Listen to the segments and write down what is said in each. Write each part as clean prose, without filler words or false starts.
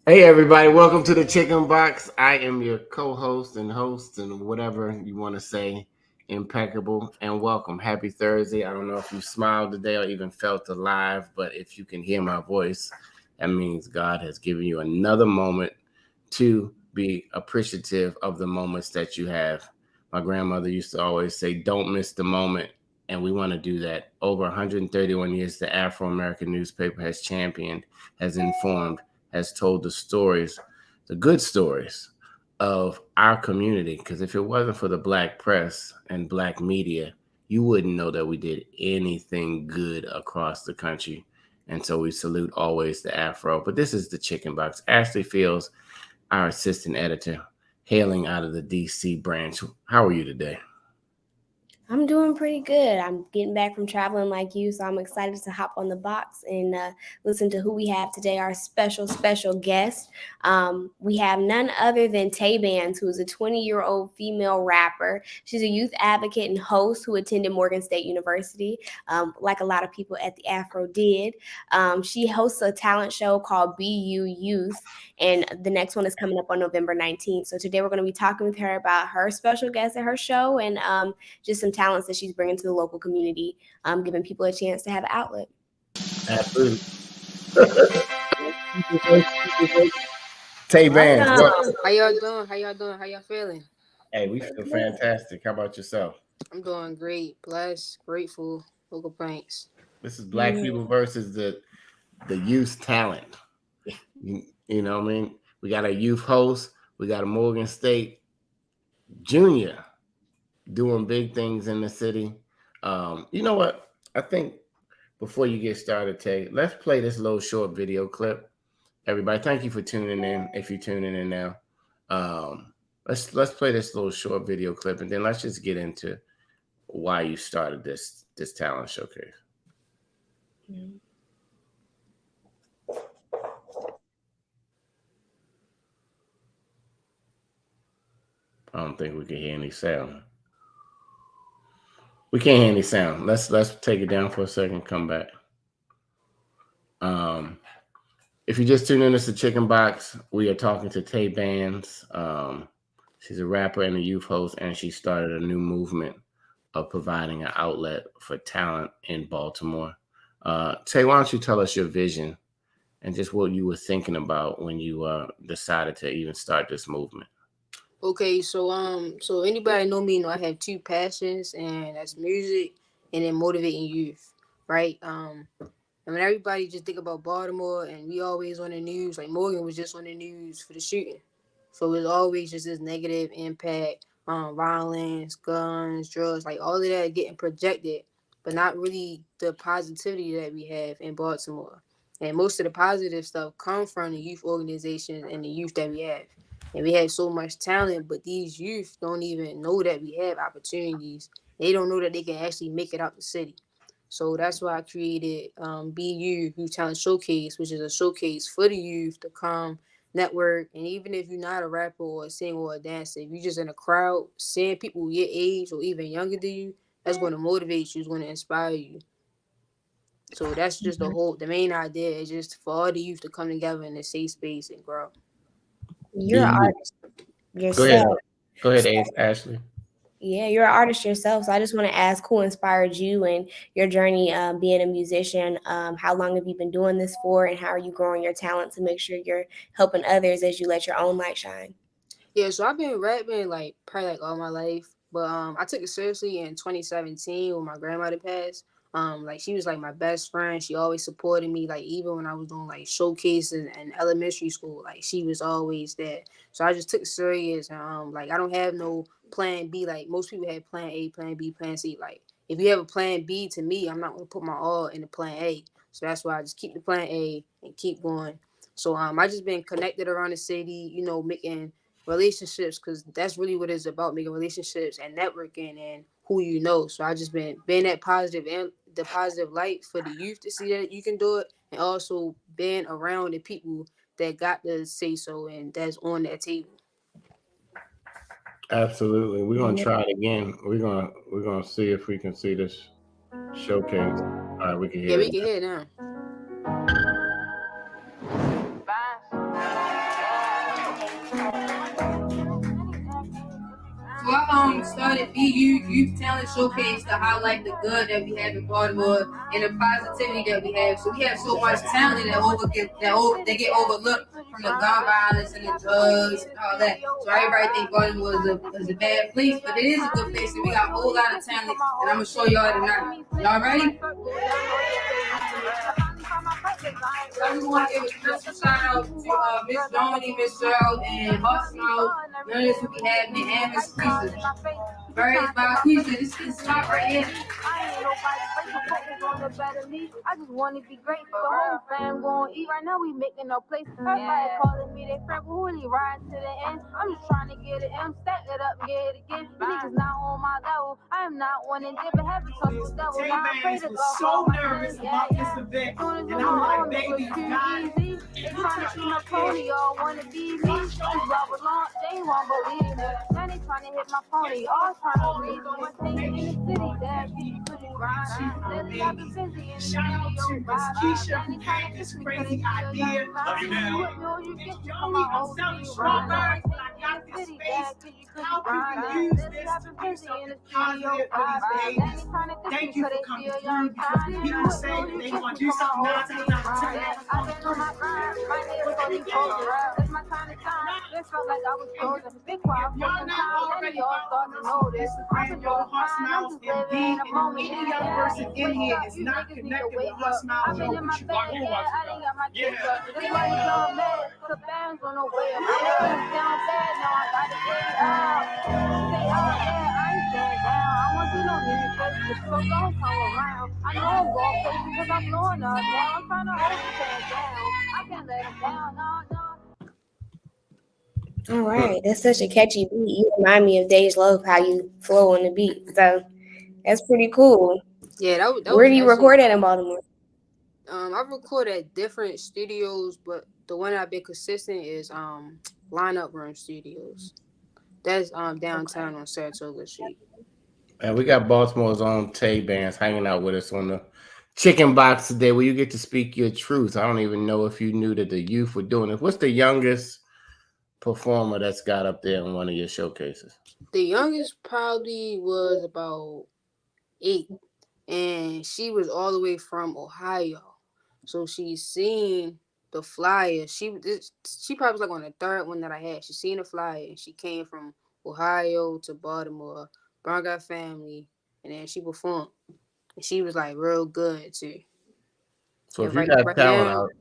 Hey everybody, welcome to the Chicken Box. I am your co-host and host and whatever you want to say, Impeccable, and welcome. Happy Thursday. I don't know if you smiled today or even felt alive, but if you can hear my voice, that means God has given you another moment to be appreciative of the moments that you have. My grandmother used to always say, "Don't miss the moment." And we want to do that. Over 131 years, the Afro American newspaper has championed, has informed, has told the stories, the good stories of our community. Because if it wasn't for the Black press and Black media, you wouldn't know that we did anything good across the country. And so we salute always the Afro. But this is the Chicken Box. Ashley Fields, our assistant editor, hailing out of the DC branch. How are you today? I'm doing pretty good. I'm getting back from traveling like you, so I'm excited to hop on the box and listen to who we have today, our special guest. We have none other than Tay Bands, who is a 20-year-old female rapper. She's a youth advocate and host who attended Morgan State University, like a lot of people at the Afro did. She hosts a talent show called BU Youth, and the next one is coming up on November 19th. So today we're going to be talking with her about her special guest at her show and just some talents that she's bringing to the local community, giving people a chance to have an outlet. Absolutely. Tay Bands, Welcome. what? How y'all doing? How y'all doing? How y'all feeling? Hey, we feel fantastic. How about yourself? I'm doing great, blessed, grateful, no complaints. This is Black people versus the youth talent. You know what I mean? We got a youth host. We got a Morgan State junior doing big things in the city. You know what? I think before you get started, Tay, let's play this little short video clip. Everybody, thank you for tuning in. If you're tuning in now, let's play this little short video clip, and then let's just get into why you started this talent showcase. I don't think we can hear any sound. We can't hear any sound. Let's take it down for a second. Come back. Um, if you just tuned in, it's the Chicken Box. We are talking to Tay Bands. She's a rapper and a youth host, and she started a new movement of providing an outlet for talent in Baltimore. Tay, why don't you tell us your vision and just what you were thinking about when you decided to even start this movement? Okay, so anybody know me know I have two passions, and that's music and then motivating youth, right? I mean everybody just think about Baltimore, and we always on the news. Like Morgan was just on the news for the shooting, so it's always just this negative impact, violence, guns, drugs, like all of that getting projected, but not really the positivity that we have in Baltimore. And most of the positive stuff come from the youth organizations and the youth that we have. And we have so much talent, but these youth don't even know that we have opportunities. They don't know that they can actually make it out the city. So that's why I created BU Youth Talent Showcase, which is a showcase for the youth to come network. And even if you're not a rapper or a singer or a dancer, if you're just in a crowd, seeing people your age or even younger than you, that's going to motivate you, it's going to inspire you. So that's just the main idea is just for all the youth to come together in a safe space and grow. You're an BU. artist Go ahead. yourself. Go ahead, So, Ashley. yeah, you're an artist yourself. So I just want to ask who inspired you and your journey being a musician. How long have you been doing this for, and how are you growing your talent to make sure you're helping others as you let your own light shine? Yeah, so I've been rapping like probably like all my life, but I took it seriously in 2017 when my grandmother passed. Like she was like my best friend. She always supported me. Like even when I was doing like showcases in elementary school, like she was always there. So I just took it serious. Like I don't have no plan B. Like most people have plan A, plan B, plan C. Like if you have a plan B, to me, I'm not gonna put my all in the plan A. So that's why I just keep the plan A and keep going. So I just been connected around the city, making relationships because that's really what it's about, making relationships and networking and who you know. So I just been being that positive and the positive light for the youth to see that you can do it, and also being around the people that got to say so and that's on that table. Absolutely. We're gonna try it again. We're gonna see if we can see this showcase. All right, we can Yeah, hear we it can now. hear it now. we started BU Youth Talent Showcase to highlight the good that we have in Baltimore and the positivity that we have. So we have so much talent that get overlooked from the gun violence and the drugs and all that. So everybody think Baltimore is a bad place, but it is a good place. And we got a whole lot of talent, and I'm gonna show y'all tonight. Y'all ready? So I just want to give a special shout out to Miss Joni, Miss Cheryl, and Hustle. None of this would be happening, and Miss Quisa. Very by Quisa. This is top right here. I just want to be great for the whole fam going eat right now. We making no place. Everybody calling me they friend, but really riding to the end. I'm just trying to get it in, stack it up, and get it again. You niggas not on my level. I am not one and dip, but have to talk with devil. Now I pray to was God. so nervous about this event, and I'm like, baby, you got it. They trying to see my pony, all wanna be me. These rubber long, they won't believe me. Now they trying to hit my pony, all trying to leave me. Staying in the city, that bitch put it grind. Lately I've been busy in the Shout out studio, to Miss Keisha who had this crazy idea. Love you now. Yomi, I'm selling strawberries, but I got this space. How can we use this to do something positive for these babies? Thank you for coming through, because when people say they want to do something 9 times out of 10, I've been on my grind, my niggas on these posters. It's my time to shine. It felt like I was frozen. Big quiet for some time, and y'all start to know this. Instagram, your Heart Smiles MD, and any young person in here is not connected with Heart Smiles. I've been in my bag, I didn't got my kids up. This money so mad, the bands on the way up. My niggas down bad, now I gotta get out. Stay out there, I ain't stand down. I want to know niggas face, so don't come around. I know I'm going crazy because I'm blowing up now. I'm trying to hold the fan down. I can't let them down, no. All right, that's such a catchy beat. You remind me of Dej Loaf, how you flow on the beat. So that's pretty cool. Yeah, that Where was do you actually, record at in Baltimore? I record at different studios, but the one I've been consistent is Lineup Room Studios. That's downtown on Saratoga Street. And we got Baltimore's own Tay Bands hanging out with us on the Chicken Box today, where you get to speak your truth. I don't even know if you knew that the youth were doing it. What's the youngest performer that's got up there in one of your showcases? The youngest probably was about 8, and she was all the way from Ohio. So she's seen the flyer. She probably was like on the third one that I had. She seen the flyer, and she came from Ohio to Baltimore, Brown got family, and then she performed. And she was like real good too. So And if you got talent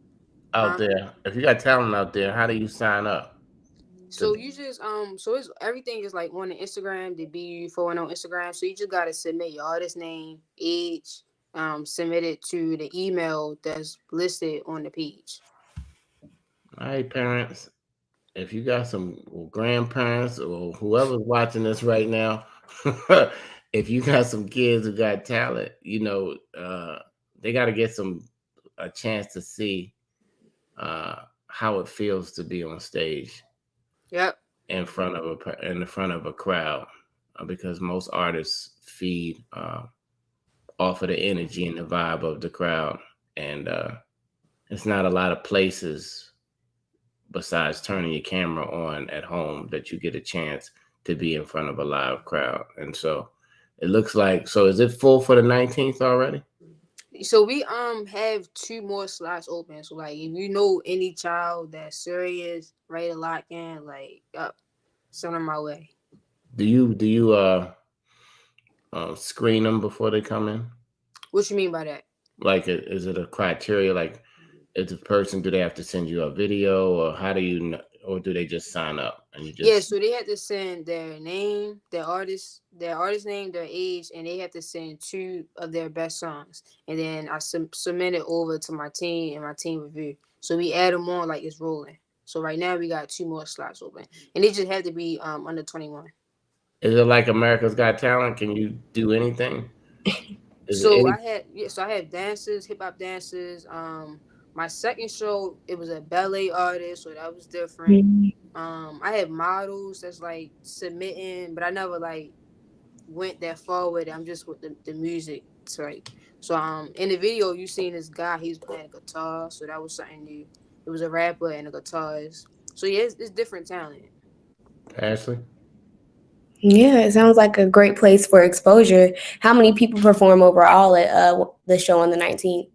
out there, if you got talent out there, how do you sign up? So you just so it's everything is like on the Instagram, the BU4 on Instagram. So you just gotta submit your artist name, age, submit it to the email that's listed on the page. All right, parents. If you got some grandparents or whoever's watching this right now, if you got some kids who got talent, you know, they got to get a chance to see how it feels to be on stage. Yep. In front of a crowd, because most artists feed off of the energy and the vibe of the crowd, and it's not a lot of places besides turning your camera on at home that you get a chance to be in front of a live crowd. And so it looks like, so is it full for the 19th already? So we have 2 more slots open. So like if you know any child that's serious, ready to lock in, like send them my way. Do you screen them before they come in? What you mean by that? Like, is it a criteria? Like, is the person, do they have to send you a video, or how do you know, or do they just sign up and you just? Yeah, so they have to send their name, their artist name, their age, and they have to send 2 of their best songs, and then I submit it over to my team and my team review. So we add them on like it's rolling. So right now we got 2 more slots open, and they just have to be under 21. Is it like America's Got Talent? Can you do anything? I have dancers, hip hop dancers. My second show, it was a ballet artist, so that was different. I have models that's like submitting, but I never like went that far with it. I'm just with the music. So in the video you seen this guy, he's playing a guitar, so that was something new. It was a rapper and a guitarist. So yeah, it's different talent. Ashley? Yeah, it sounds like a great place for exposure. How many people perform overall at the show on the 19th?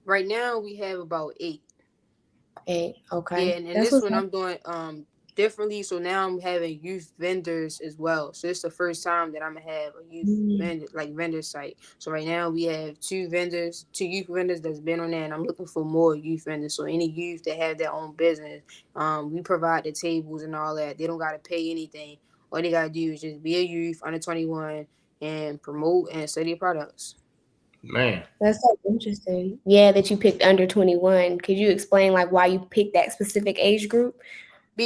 Right now we have about 8. 8. Yeah, Okay. and That's this what's one up. I'm doing differently. So now I'm having youth vendors as well. So it's the first time that I'm gonna have a youth Mm. vendor site. So right now we have 2 youth vendors that's been on there, and I'm looking for more youth vendors. So any youth that have their own business, we provide the tables and all that. They don't gotta pay anything. All they gotta do is just be a youth under 21 and promote and sell their products. Man, That's so interesting. Yeah, that you picked under 21. Could you explain like why you picked that specific age group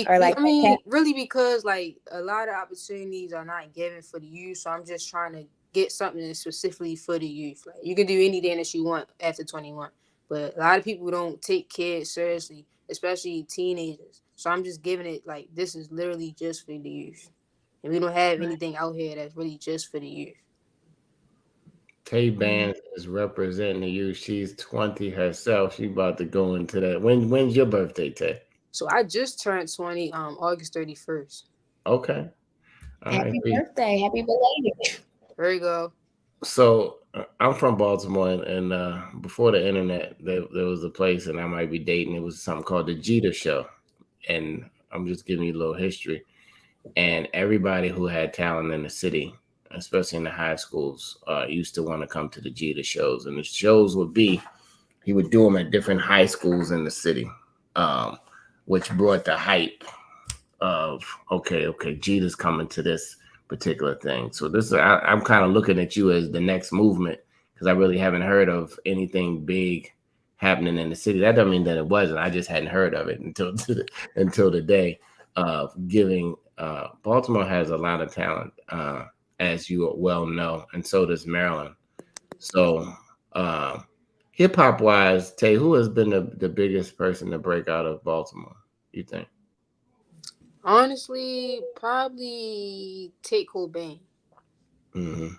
or like I that mean, cat? really, because like a lot of opportunities are not given for the youth, so I'm just trying to get something that's specifically for the youth. Like you can do anything that you want after 21, but a lot of people don't take kids seriously, especially teenagers. So I'm just giving it like this is literally just for the youth, and we don't have anything out here that's really just for the youth. Tay Bands is representing you. She's 20 herself. She about to go into that. When's your birthday, Tay? So I just turned 20, August 31st. Okay. All right. Happy birthday. Happy belated. There you go. So I'm from Baltimore, and before the internet, there was a place, and I might be dating. It was something called the Jeter Show, and I'm just giving you a little history. And everybody who had talent in the city, especially in the high schools, used to want to come to the Jeter shows. And the shows would be, he would do them at different high schools in the city, um, which brought the hype of okay, Jeter's coming to this particular thing. So this I'm kind of looking at you as the next movement because I really haven't heard of anything big happening in the city. That doesn't mean that it wasn't. I just hadn't heard of it until today. Giving Baltimore has a lot of talent, as you well know, and so does Maryland. So hip hop wise, Tay, who has been the biggest person to break out of Baltimore? You think? Honestly, probably take Cobain. Mm-hmm.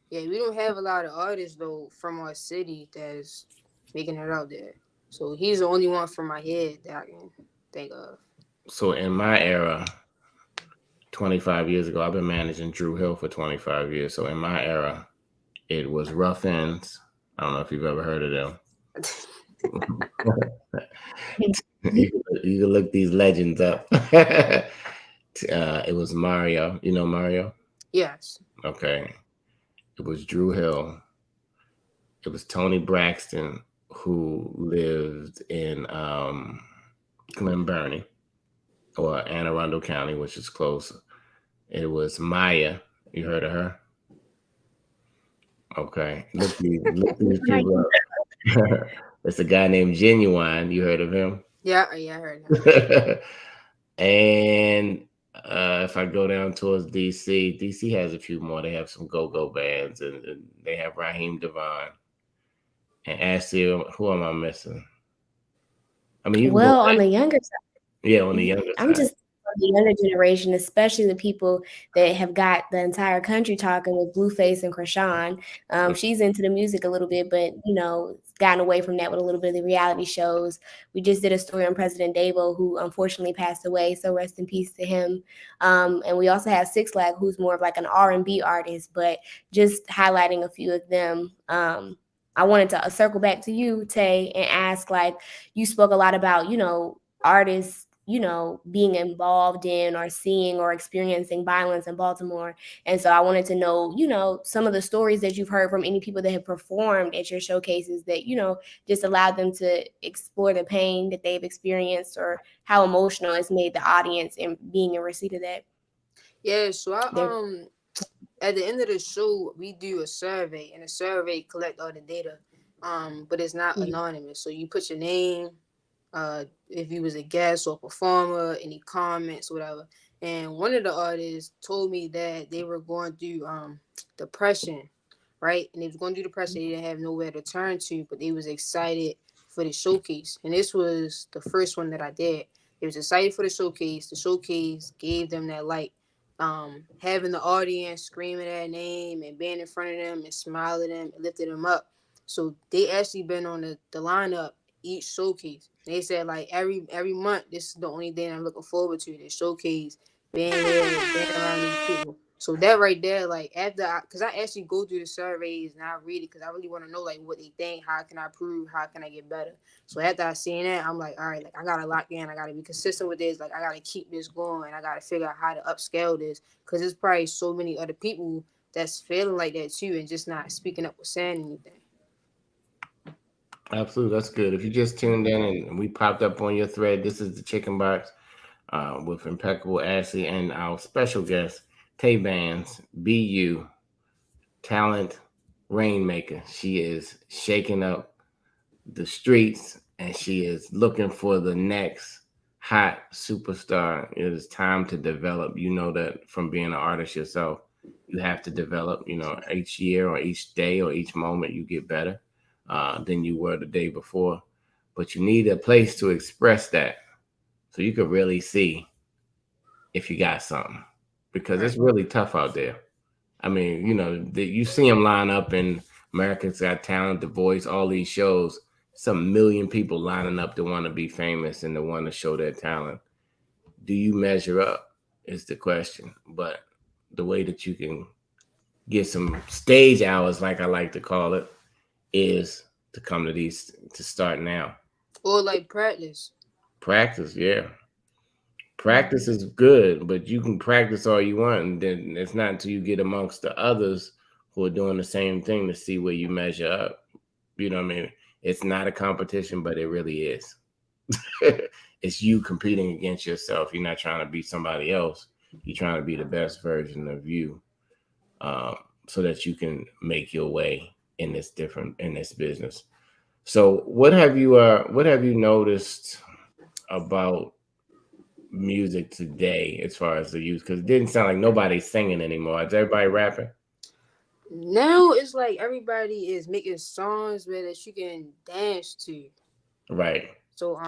Yeah, we don't have a lot of artists though from our city that's making it out there. So he's the only one from my head that I can think of. So in my era, 25 years ago, I've been managing Drew Hill for 25 years. So in my era, it was Rough Ends. I don't know if you've ever heard of them. You can look these legends up. It was Mario. You know Mario? Yes. Okay. It was Drew Hill. It was Tony Braxton, who lived in Glen Burnie or Anne Arundel County, which is close. It was Maya. You heard of her? Okay. Look these people up. It's a guy named Genuine. You heard of him? Yeah, I heard him. And if I go down towards DC has a few more. They have some go-go bands, and they have Raheem Devon. And Ashley, who am I missing? I mean, you can Well, go on back. the younger Yeah, on the younger I'm side. just on the younger generation, especially the people that have got the entire country talking with Blueface and Krishan. She's into the music a little bit, but gotten away from that with a little bit of the reality shows. We just did a story on President Davo, who unfortunately passed away, so rest in peace to him. And we also have Six Flag, who's more of like an R&B artist, but just highlighting a few of them. I wanted to circle back to you, Tay, and ask, like, you spoke a lot about, artists, being involved in or seeing or experiencing violence in Baltimore. And so I wanted to know, some of the stories that you've heard from any people that have performed at your showcases that, just allowed them to explore the pain that they've experienced or how emotional it's made the audience and being in receipt of that. Yeah, so They're- at the end of the show we do a survey, and the survey collect all the data. But it's not anonymous. So you put your name, if you was a guest or performer, any comments, whatever. And one of the artists told me that they were going through depression, right? And they was going through depression. They didn't have nowhere to turn to, but they was excited for the showcase. And this was the first one that I did. They was excited for the showcase. The showcase gave them that light. Having the audience screaming their name and being in front of them and smiling at them and lifting them up. So they actually been on the lineup each showcase. They said like every month, this is the only thing I'm looking forward to, this showcase, being here, being around these people. So that right there, like because I actually go through the surveys and I read it because I really want to know like what they think, how can I improve, how can I get better. So after I seen that, I'm like, all right, like I gotta lock in, I gotta be consistent with this, like I gotta keep this going, I gotta figure out how to upscale this because there's probably so many other people that's feeling like that too and just not speaking up or saying anything. Absolutely, that's good. If you just tuned in and we popped up on your thread, this is the Chicken Box with Impeccable Ashley and our special guest, Tay Bands, BU, talent rainmaker. She is shaking up the streets and she is looking for the next hot superstar. It is time to develop. You know that from being an artist yourself, you have to develop. You know, each year or each day or each moment, you get better than you were the day before. But you need a place to express that so you could really see if you got something because it's really tough out there. I mean, you know, you see them line up in America's Got Talent, The Voice, all these shows. Some million people lining up to want to be famous and to want to show their talent. Do you measure up? Is the question. But the way that you can get some stage hours, like I like to call it, is to come to these to start now. Or like practice. Practice, yeah. Practice is good, but you can practice all you want, and then it's not until you get amongst the others who are doing the same thing to see where you measure up. You know what I mean? It's not a competition, but it really is. It's you competing against yourself. You're not trying to be somebody else. You're trying to be the best version of you, so that you can make your way in this business. So, what have you noticed about music today as far as the youth? Because it didn't sound like nobody's singing anymore. Is everybody rapping? Now it's like everybody is making songs where that you can dance to. Right. So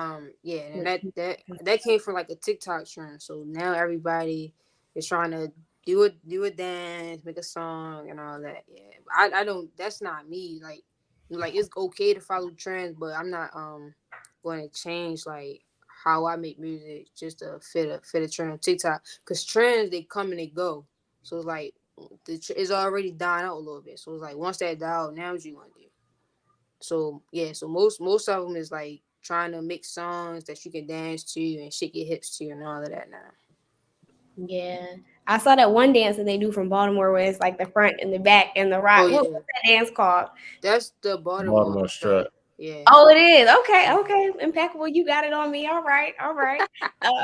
yeah, and that came from like a TikTok trend. So now everybody is trying to do a dance, make a song and all that. Yeah. I don't that's not me. Like it's okay to follow trends, but I'm not going to change like how I make music just to fit a trend on TikTok. Cause trends they come and they go. So it's like it's already dying out a little bit. So it's like once that die out, now what you want to do? So yeah, so most of them is like trying to make songs that you can dance to and shake your hips to and all of that now. Yeah. I saw that one dance that they do from Baltimore where it's like the front and the back and the rock. Oh yeah, What's that dance called? that's the Baltimore Strut. Yeah. Oh, it is. Okay. Impeccable. You got it on me. All right.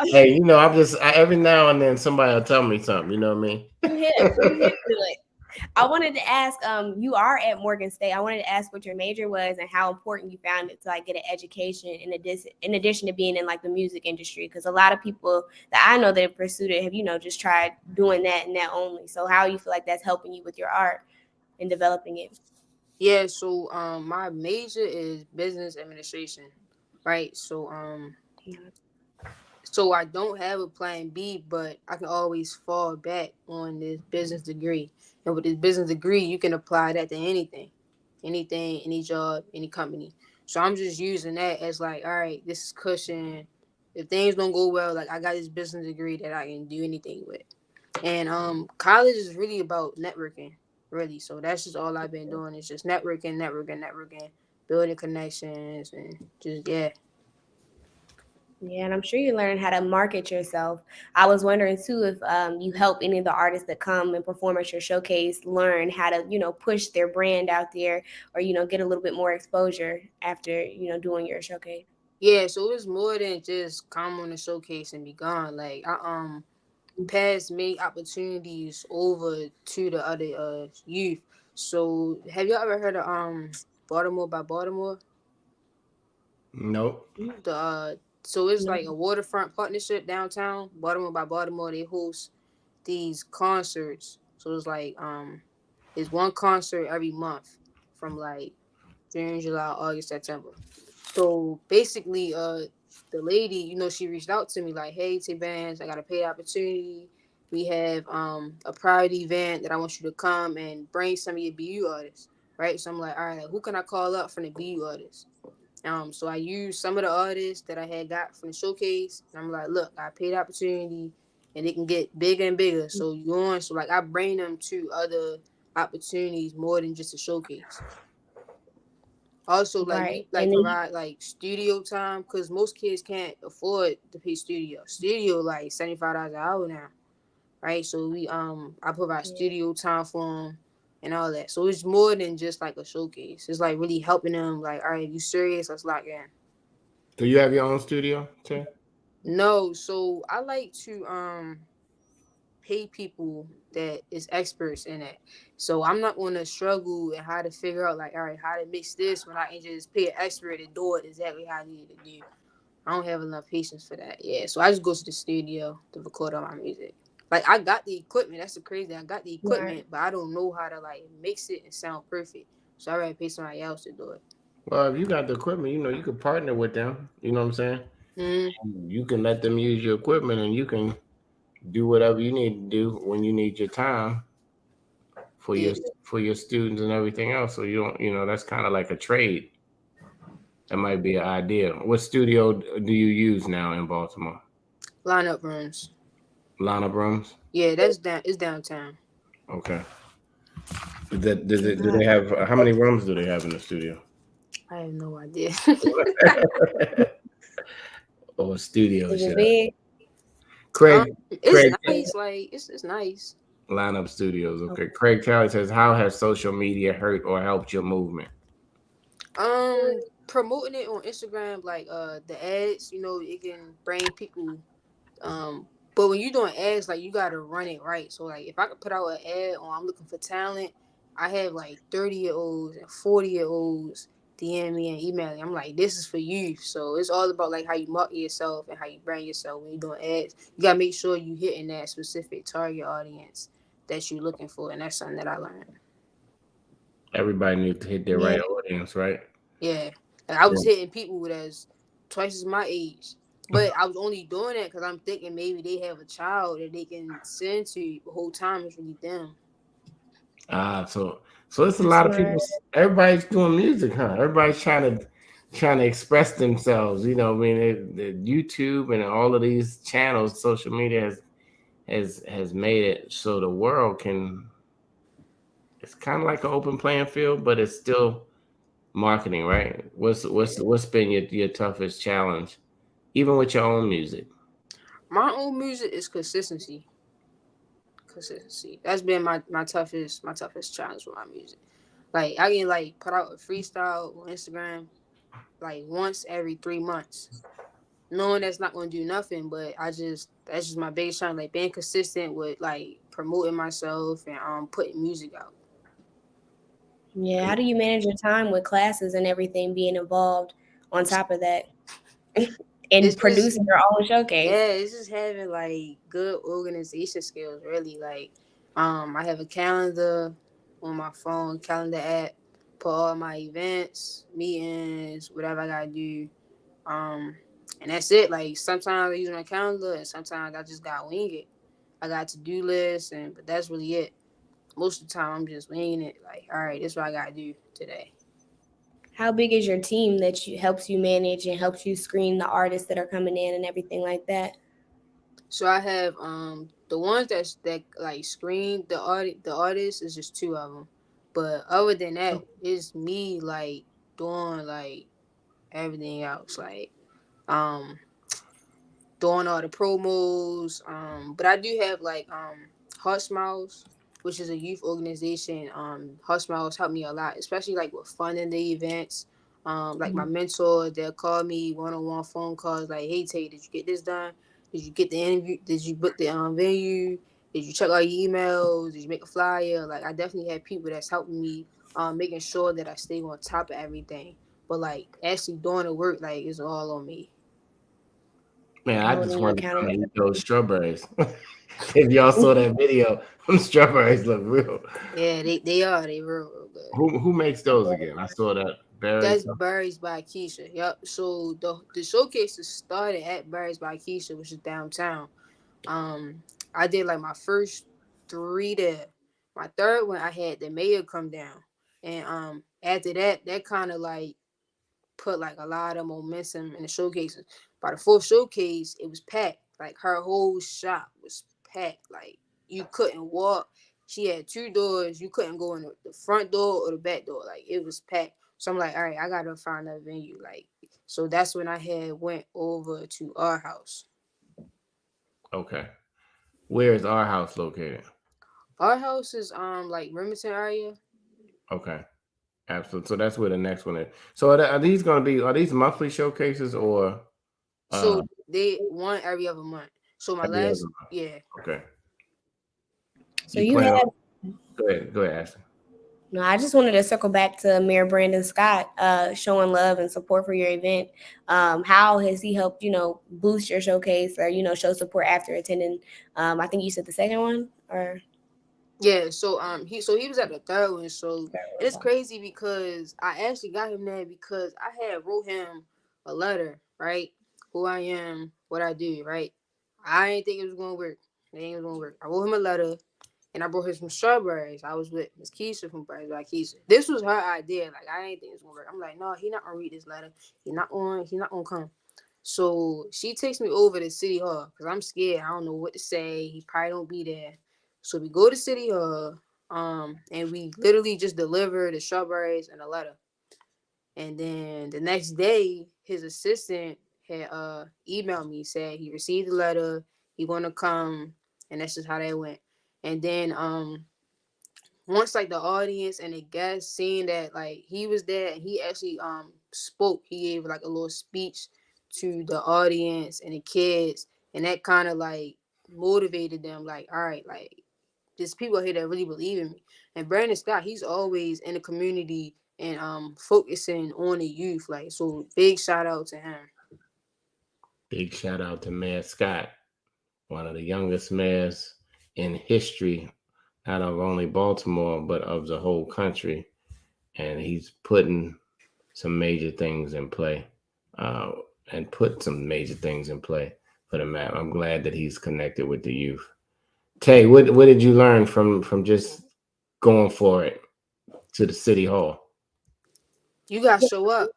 Hey, you know, every now and then somebody will tell me something. You know what I mean? You hip to it. I wanted to ask, you are at Morgan State. I wanted to ask what your major was and how important you found it to like get an education in addition to being in like the music industry. Because a lot of people that I know that have pursued it have, just tried doing that and that only. So how you feel like that's helping you with your art and developing it? Yeah, so my major is business administration, right? So I don't have a plan B, but I can always fall back on this business degree. And with this business degree, you can apply that to anything, any job, any company. So I'm just using that as like, all right, this is cushion. If things don't go well, like I got this business degree that I can do anything with. And college is really about networking, really. So that's just all I've been doing is just networking, building connections, and just yeah. Yeah, and I'm sure you learn how to market yourself. I was wondering too if you help any of the artists that come and perform at your showcase learn how to, push their brand out there or, get a little bit more exposure after, doing your showcase. Yeah, so it's more than just come on the showcase and be gone. Like I pass many opportunities over to the other youth. So have you ever heard of Baltimore by Baltimore? Nope. So it's like a waterfront partnership downtown. Baltimore by Baltimore, they host these concerts. So it's like it's one concert every month from like June, July, August, September. So basically, the lady, she reached out to me like, "Hey, Tay Bands, I got a paid opportunity. We have a private event that I want you to come and bring some of your BU artists, right?" So I'm like, "All right, like, who can I call up from the BU artists?" So I used some of the artists that I had got from the showcase. And I'm like, "Look, I paid opportunity. and it can get bigger and bigger. So like I bring them to other opportunities more than just a showcase. Also, like we Right. like And then provide like studio time because most kids can't afford to pay studio. Studio like $75 an hour now, right? So I provide studio time for them and all that. So it's more than just like a showcase. It's like really helping them. Like, all right, you serious? Let's lock in. Do you have your own studio, too? No, so I like to pay people that is experts in it. So I'm not gonna struggle and how to figure out like, all right, how to mix this when I can just pay an expert to do it exactly how I need it to do. I don't have enough patience for that. Yeah, so I just go to the studio to record all my music. Like I got the equipment. That's the crazy. I got the equipment, right. but I don't know how to like mix it and sound perfect. So I rather pay somebody else to do it. Well, if you got the equipment, you could partner with them. You know what I'm saying? Mm, You can let them use your equipment, and you can do whatever you need to do when you need your time for yeah. your students and everything else. So you don't, that's kind of like a trade. That might be an idea. What studio do you use now in Baltimore? Lineup rooms. Lana Brooms. Yeah, it's downtown. Okay. Do they have how many rooms do they have in the studio? I have no idea. Or studio, is it shit. big? Craig, It's Craig, nice. Like it's nice. Lineup Studios. Okay. Craig Talley says, "How has social media hurt or helped your movement?" Promoting it on Instagram, like the ads, it can bring people. But when you're doing ads, like you gotta run it right. So like if I could put out an ad on I'm looking for talent, I have like 30-year-olds and 40-year-olds DM me and email me. I'm like, this is for you. So it's all about like how you market yourself and how you brand yourself when you're doing ads. You gotta make sure you hitting that specific target audience that you're looking for, and that's something that I learned. Everybody needs to hit their Yeah. right audience, right? Yeah, like I was hitting people that's twice as my age, but I was only doing that because I'm thinking maybe they have a child that they can send to the whole time. It's really them. So it's a That's lot of smart. people. Everybody's doing music, huh? Everybody's trying to express themselves. I mean, YouTube and all of these channels, social media has made it so the world can. It's kind of like an open playing field, but it's still marketing, right? What's been your toughest challenge, even with your own music? My own music is consistency. Consistency. That's been my toughest challenge with my music. Like I can like put out a freestyle on Instagram like once every 3 months, knowing that's not going to do nothing. But that's just my biggest challenge. Like being consistent with like promoting myself and putting music out. Yeah. How do you manage your time with classes and everything being involved on top of that? It's And just producing your own showcase? Yeah, it's just having like good organization skills, really. Like, I have a calendar on my phone, calendar app, put all my events, meetings, whatever I gotta do. Um, and that's it. Like sometimes I use my calendar, and sometimes I just gotta wing it. I got to do lists, but that's really it. Most of the time, I'm just winging it. Like, all right, this is what I gotta do today. How big is your team that helps you manage and helps you screen the artists that are coming in and everything like that? So I have the ones that like screen the artists is just two of them, but other than that, Oh, it's me like doing like everything else, like um doing all the promos. But I do have like Heart Smiles, which is a youth organization. Heart Smiles helped me a lot, especially like with funding the events. Like my mentor, they'll call me one-on-one phone calls, like, "Hey Tay, did you get this done? Did you get the interview? Did you book the venue? Did you check all your emails? Did you make a flyer?" Like I definitely have people that's helping me, making sure that I stay on top of everything. But like actually doing the work, like it's all on me. Man, I just holding you want to come accountable. and eat those strawberries. If y'all saw that video, them strawberries look real. Yeah, they real good. Who makes those again? I saw that berries. That's Barry's by Keisha. Yep. So the showcases started at Barry's by Keisha, which is downtown. I did like my first three there. My third one, I had the mayor come down, and after that, that kind of like put like a lot of momentum in the showcases. By the fourth showcase, it was packed. Like her whole shop was packed. Like you couldn't walk. She had 2 doors. You couldn't go in the front door or the back door. Like it was packed. So I'm like, all right, I gotta find a venue. Like, so that's when I had went over to our house. Okay. Where is our house located? Our house is like Remington area. Okay. Absolutely. So that's where the next one is. So are these going to be, are these monthly showcases or So they one every other month. So my every other last month? yeah. Okay. So you plan had on, go ahead, Ashley. No, I just wanted to circle back to Mayor Brandon Scott showing love and support for your event. How has he helped, boost your showcase or, show support after attending? I think you said the second one or Yeah, so he was at the third one, so it's crazy because I actually got him there because I had wrote him a letter, right? Who I am, what I do, right? I didn't think it was gonna work. It ain't gonna work. I wrote him a letter and I brought him some strawberries. I was with Miss Keisha from Birds by Keisha. This was her idea. Like I didn't think it was gonna work. I'm like, no, he not gonna read this letter. He not gonna come. So she takes me over to City Hall because I'm scared. I don't know what to say. He probably don't be there. So we go to City Hall, and we literally just deliver the strawberries and a letter. And then the next day, his assistant had emailed me, said he received the letter, he gonna come, and that's just how that went. And then once like the audience and the guests seeing that like he was there and he actually spoke, he gave like a little speech to the audience and the kids, and that kind of like motivated them, like, all right, like there's people here that really believe in me. And Brandon Scott, he's always in the community and focusing on the youth. Like, so big shout out to him. Big shout out to Mayor Scott, one of the youngest mayors in history, not of only Baltimore, but of the whole country. And he's putting some major things in play and put some major things in play for the map. I'm glad that he's connected with the youth. Tay, what did you learn from just going for it to the city hall? You gotta show up.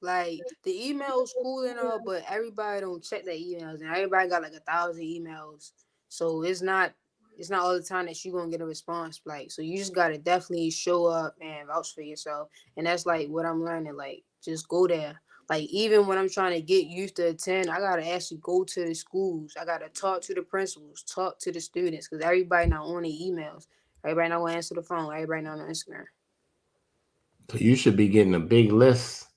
Like the emails cool and all, but everybody don't check their emails, and everybody got like 1,000 emails. So it's not all the time that you're gonna get a response. Like, so you just gotta definitely show up and vouch for yourself. And that's like what I'm learning. Like, just go there. Like, even when I'm trying to get youth to attend, I gotta actually go to the schools. I gotta talk to the principals, talk to the students, because everybody not on the emails. Everybody not gonna answer the phone. Everybody not on Instagram. So you should be getting a big list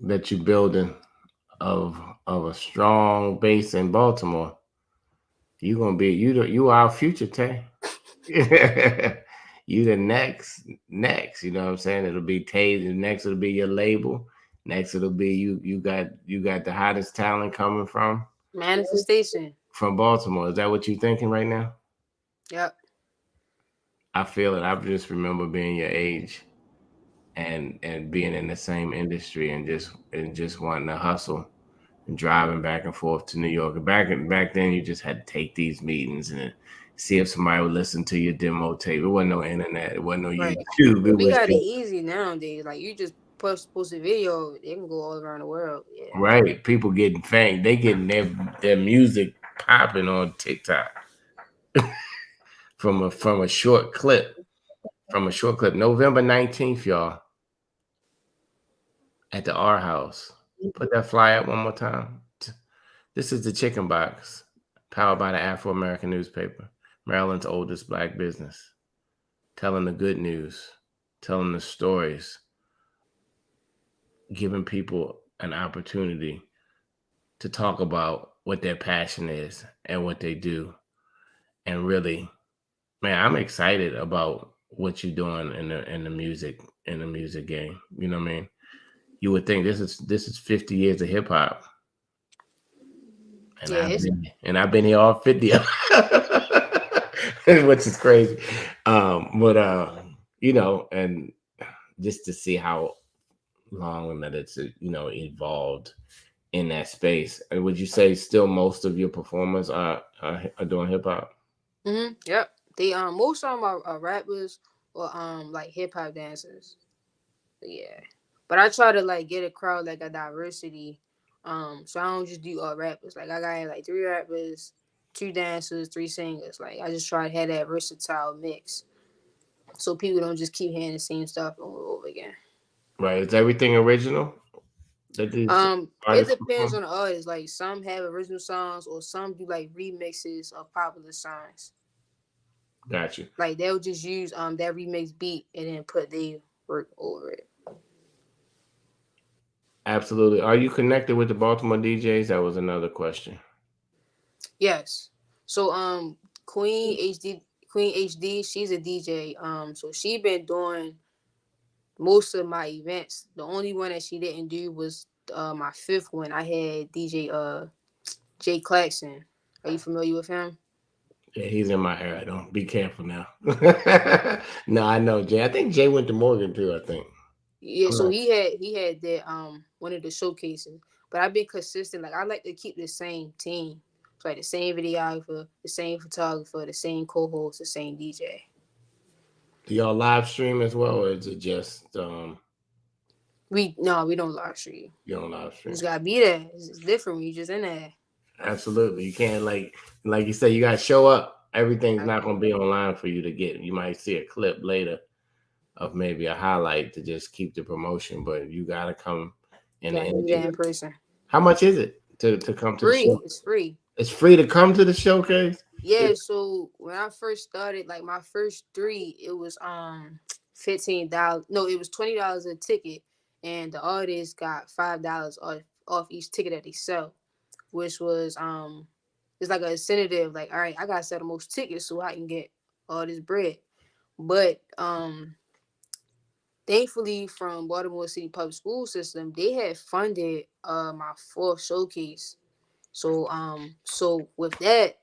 that you're building of a strong base in Baltimore. You're gonna be you our future, Tay. You the next. You know what I'm saying? It'll be Tay. Next, it'll be your label. Next, it'll be you. You got the hottest talent coming from Manifestation. From Baltimore. Is that what you're thinking right now? Yep. I feel it. I just remember being your age and being in the same industry and just wanting to hustle and driving back and forth to New York. Back then, you just had to take these meetings and see if somebody would listen to your demo tape. It wasn't no internet. It wasn't no YouTube. We got it easy nowadays. Like, you just post a video, it can go all around the world. Yeah. Right. People getting fame. They getting their music popping on TikTok from a short clip. November 19th, y'all. At the R House. Put that flyer up one more time. This is the Chicken Box, powered by the Afro-American newspaper, Maryland's oldest Black business, telling the good news, telling the stories, giving people an opportunity to talk about what their passion is and what they do. And really, man, I'm excited about what you're doing in the music game. You know what I mean? You would think this is 50 years of hip hop. And I've been here all 50, which is crazy. And just to see how long that it's evolved in that space. And would you say still most of your performers are doing hip hop? Mm-hmm. Yep. They most of them are rappers or like hip hop dancers. Yeah. But I try to like get a crowd like a diversity So I don't just do all rappers. Like I got like 3 rappers, 2 dancers, 3 singers. Like I just try to have that versatile mix, so people don't just keep hearing the same stuff over and over again. Right. Is everything original that these It artists depends perform? on the artist. Like some have original songs, or some do like remixes of popular songs. Got you. Like they'll just use that remix beat and then put their work over it. Absolutely. Are you connected with the Baltimore DJs? That was another question. Yes. So Queen HD, she's a DJ. So she been doing most of my events. The only one that she didn't do was my 5th one. I had DJ Jay Claxton. Are you familiar with him? Yeah, he's in my area. Don't be careful now. No, I know Jay. I think Jay went to Morgan too, I think. Yeah, so Correct. he had that one of the showcases. But I've been consistent. Like I like to keep the same team. So like the same videographer, the same photographer, the same co-host, the same DJ. Do y'all live stream as well, or is it just We don't live stream. you don't live You stream? just gotta be there. It's different when you just in there. Absolutely. You can't like you said, you gotta show up. Everything's not gonna be online for you to get. You might see a clip later of maybe a highlight to just keep the promotion, but you gotta come in the Gotta be there energy. in person. How much is it to come to the Free. show? It's free. It's free to come to the showcase? Yeah, so when I first started, like my first 3, it was $15. No, it was $20 a ticket, and the artist got $5 off each ticket that they sell, which was it's like an incentive. Like, all right, I gotta sell the most tickets so I can get all this bread. But thankfully, from Baltimore City Public School System, they had funded my 4th showcase. So with that,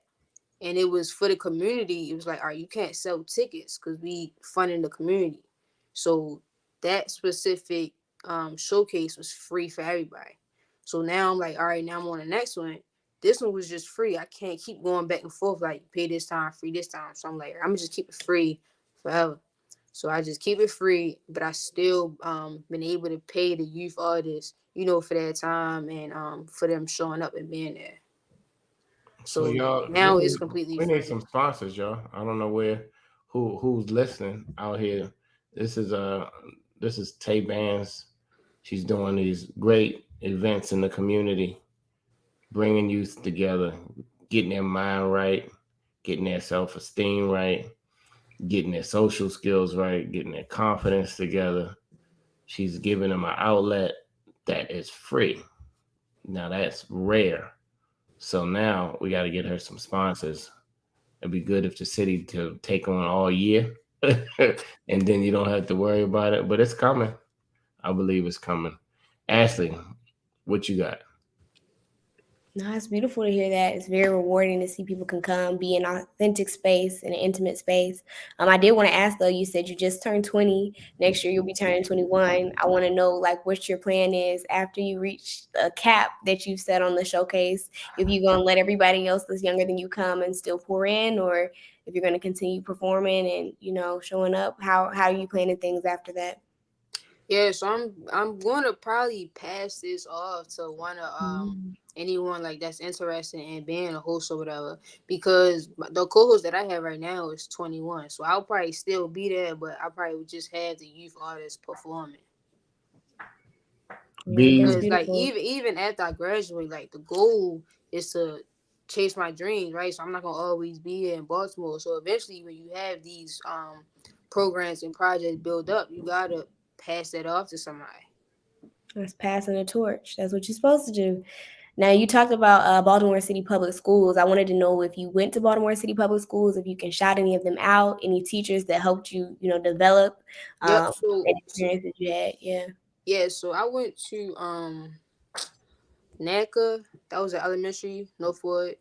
and it was for the community. It was like, all right, you can't sell tickets because we funding the community. So that specific showcase was free for everybody. So now I'm like, all right, now I'm on the next one. This one was just free. I can't keep going back and forth like pay this time, free this time. So I'm like, I'm gonna just keep it free forever. So I just keep it free, but I still been able to pay the youth artists, for their time and for them showing up and being there. So So y'all, now it's completely we need free. some sponsors, y'all. I don't know who's listening out here. This is Tay Bands. She's doing these great events in the community, bringing youth together, getting their mind right, getting their self-esteem right, getting their social skills right, getting their confidence together. She's giving them an outlet that is free. Now that's rare. So now we got to get her some sponsors. It'd be good if the city to take on all year, and then you don't have to worry about it. But it's coming. I believe it's coming. Ashley, what you got? No, it's beautiful to hear that. It's very rewarding to see people can come, be in an authentic space, in an intimate space. I did want to ask though, you said you just turned 20. Next year you'll be turning 21. I want to know like what your plan is after you reach a cap that you've set on the showcase. If you're gonna let everybody else that's younger than you come and still pour in, or if you're gonna continue performing and showing up. How are you planning things after that? Yeah, so I'm going to probably pass this off to one of anyone like that's interested in being a host or whatever, because the co-host that I have right now is 21, so I'll probably still be there, but I probably would just have the youth artists performing. Because like even after I graduate, like the goal is to chase my dreams, right? So I'm not gonna always be here in Baltimore. So eventually, when you have these programs and projects build up, you gotta pass that off to somebody. That's passing the torch. That's what you're supposed to do. Now, you talked about Baltimore City Public Schools. I wanted to know if you went to Baltimore City Public Schools, if you can shout any of them out, any teachers that helped you, develop Yep. So any experience that you had. Yeah. Yeah. So I went to NACA. That was at elementary, Northwood.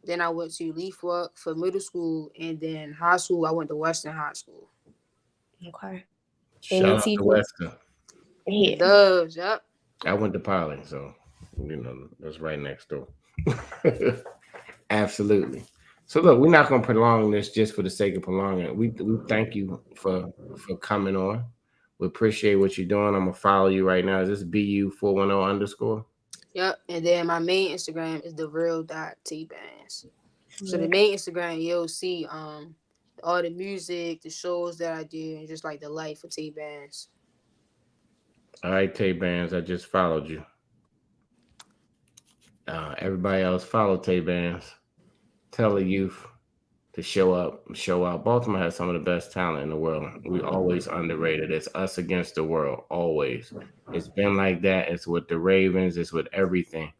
Then I went to Leaf Walk for middle school, and then high school I went to Western High School. Okay. Shout out to Western. Yeah. Doves. Yep. I went to Poly, so that's right next door. Absolutely. So look, we're not gonna prolong this just for the sake of prolonging it. We thank you for coming on. We appreciate what you're doing. I'm gonna follow you right now. Is this BU410 _? Yep. And then my main Instagram is thereal.tbands. So the main Instagram, you'll see all the music, the shows that I do, and just like the life of T Bands. All right, Tay Bands, I just followed you. Everybody else follow Tay Bands. Tell the youth to show up, show out. Baltimore has some of the best talent in the world. We always underrated. It's us against the world, always. It's been like that. It's with the Ravens. It's with everything.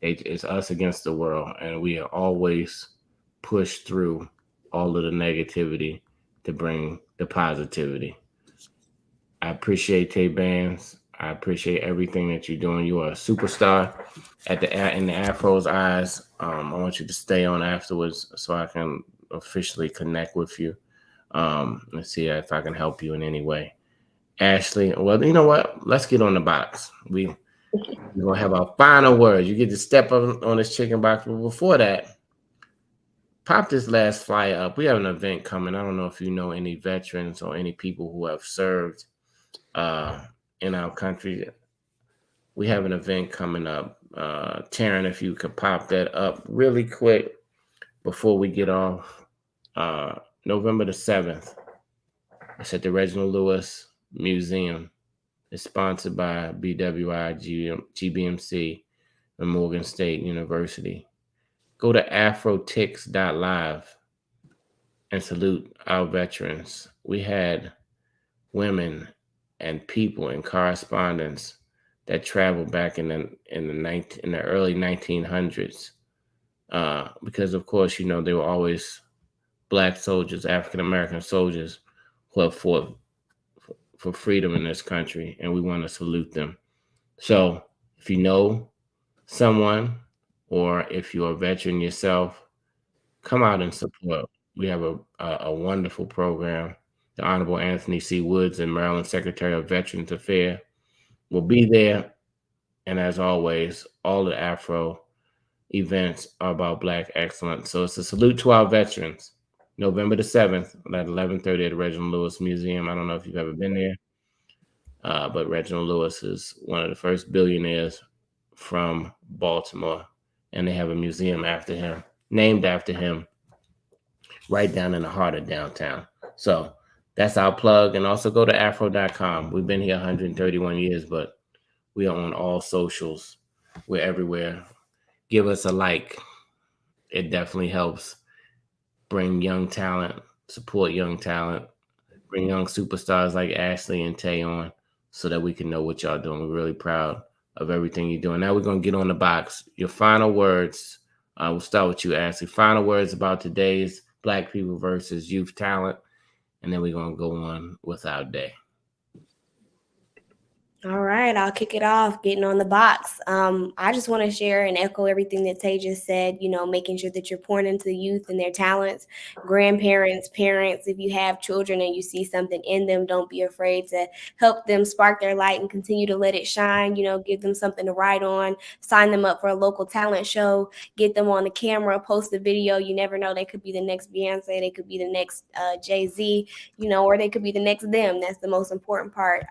It's us against the world, and we are always pushed through all of the negativity to bring the positivity. I appreciate Tay Bands. I appreciate everything that you're doing. You are a superstar in the Afro's eyes. I want you to stay on afterwards so I can officially connect with you. Let's see if I can help you in any way. Ashley, well, you know what? Let's get on the box. We're going to have our final words. You get to step up on this chicken box. But before that, pop this last flyer up. We have an event coming. I don't know if you know any veterans or any people who have served in our country. We have an event coming up. Taryn, if you could pop that up really quick before we get off. November the 7th. It's at the Reginald Lewis Museum. It's sponsored by BWI, GBMC, and Morgan State University. Go to afrotix.live and salute our veterans. We had women and people and correspondents that traveled back in the early 1900s, because of course, you know, they were always Black soldiers, African American soldiers who have fought for freedom in this country, and we want to salute them. So if you know someone, or if you're a veteran yourself, come out and support. We have a wonderful program. The Honorable Anthony C. Woods and Maryland Secretary of Veterans Affairs will be there. And as always, all the Afro events are about Black excellence. So it's a salute to our veterans. November the 7th at 11:30 at the Reginald Lewis Museum. I don't know if you've ever been there, but Reginald Lewis is one of the first billionaires from Baltimore, and they have a museum after him, named after him, right down in the heart of downtown. So that's our plug. And also go to afro.com. We've been here 131 years, but we are on all socials. We're everywhere. Give us a like. It definitely helps bring young talent, support young talent, bring young superstars like Ashley and Tay on so that we can know what y'all doing. We're really proud of everything you're doing. Now we're going to get on the box. Your final words. We'll start with you, Ashley. Final words about today's Black people versus youth talent. And then we're going to go on with our day. All right, I'll kick it off, getting on the box. I just want to share and echo everything that Tay just said, you know, making sure that you're pouring into the youth and their talents, grandparents, parents. If you have children and you see something in them, don't be afraid to help them spark their light and continue to let it shine, you know, give them something to write on, sign them up for a local talent show, get them on the camera, post a video. You never know, they could be the next Beyonce, they could be the next Jay-Z, you know, or they could be the next them. That's the most important part.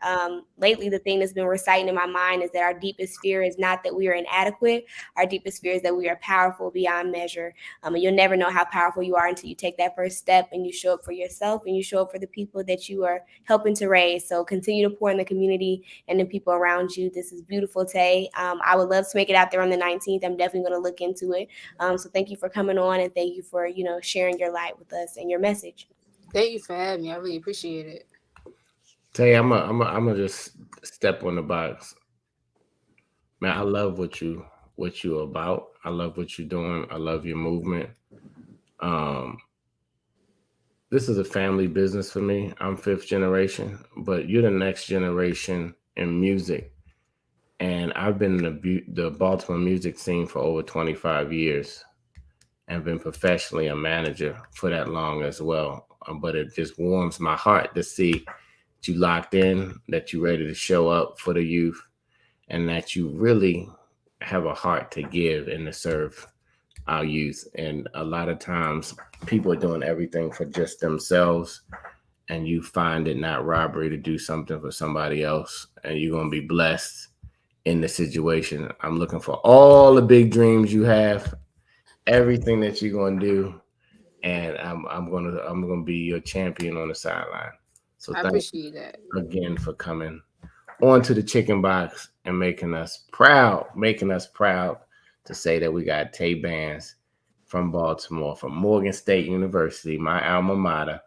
Lately, the thing that's been reciting in my mind is that our deepest fear is not that we are inadequate. Our deepest fear is that we are powerful beyond measure. And you'll never know how powerful you are until you take that first step and you show up for yourself and you show up for the people that you are helping to raise. So continue to pour in the community and the people around you. This is beautiful, Tay. I would love to make it out there on the 19th. I'm definitely going to look into it. So thank you for coming on, and thank you for, you know, sharing your light with us and your message. Thank you for having me. I really appreciate it. Tay, I'm gonna just step on the box. Man, I love what you're about. I love what you're doing. I love your movement. This is a family business for me. I'm 5th generation, but you're the next generation in music. And I've been in the Baltimore music scene for over 25 years and been professionally a manager for that long as well. But it just warms my heart to see that you locked in, that you're ready to show up for the youth, and that you really have a heart to give and to serve our youth. And a lot of times people are doing everything for just themselves, and you find it not robbery to do something for somebody else, and you're going to be blessed in the situation. I'm looking for all the big dreams you have, everything that you're gonna do, and I'm gonna be your champion on the sideline. So I thank appreciate that. you again for coming onto the Chicken Box and making us proud to say that we got Tay Bands from Baltimore, from Morgan State University, my alma mater.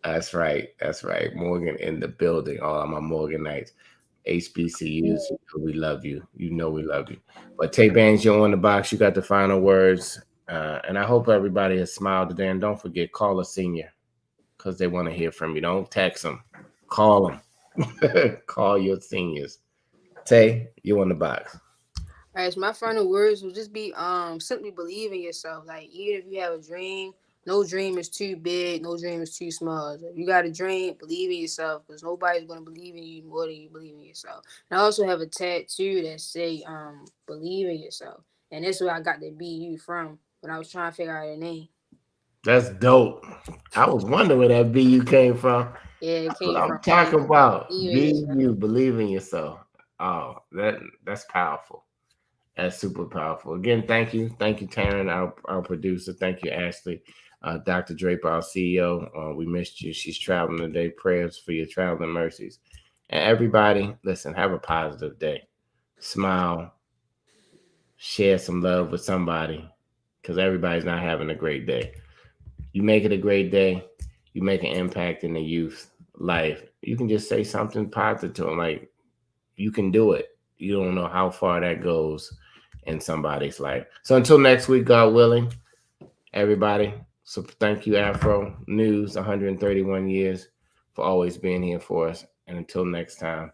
That's right. Morgan in the building. All my Morganites, HBCUs, we love you. You know we love you. But Tay Bands, you're on the box. You got the final words. And I hope everybody has smiled today. And don't forget, call a senior because they want to hear from you. Don't text them. Call them. Call your seniors. Tay, you on the box. All right, so my final words will just be simply believe in yourself. Like, even if you have a dream, no dream is too big, no dream is too small. If you got a dream, believe in yourself, because nobody's gonna believe in you more than you believe in yourself. And I also have a tattoo that say believe in yourself. And that's where I got the BU from when I was trying to figure out a name. That's dope. I was wondering where that BU came from. Yeah, it That's came what from I'm talking about. believe in yourself. BU, believe in yourself. Oh, that's powerful. That's super powerful. Again, thank you, Taryn, our producer. Thank you, Ashley, Dr. Draper, our CEO. We missed you. She's traveling today. Prayers for your traveling mercies. And everybody, listen, have a positive day. Smile. Share some love with somebody, because everybody's not having a great day. You make it a great day. You make an impact in the youth life. You can just say something positive to them, like you can do it. You don't know how far that goes in somebody's life. So until next week, God willing, everybody. So thank you, Afro News, 131 years, for always being here for us. And until next time,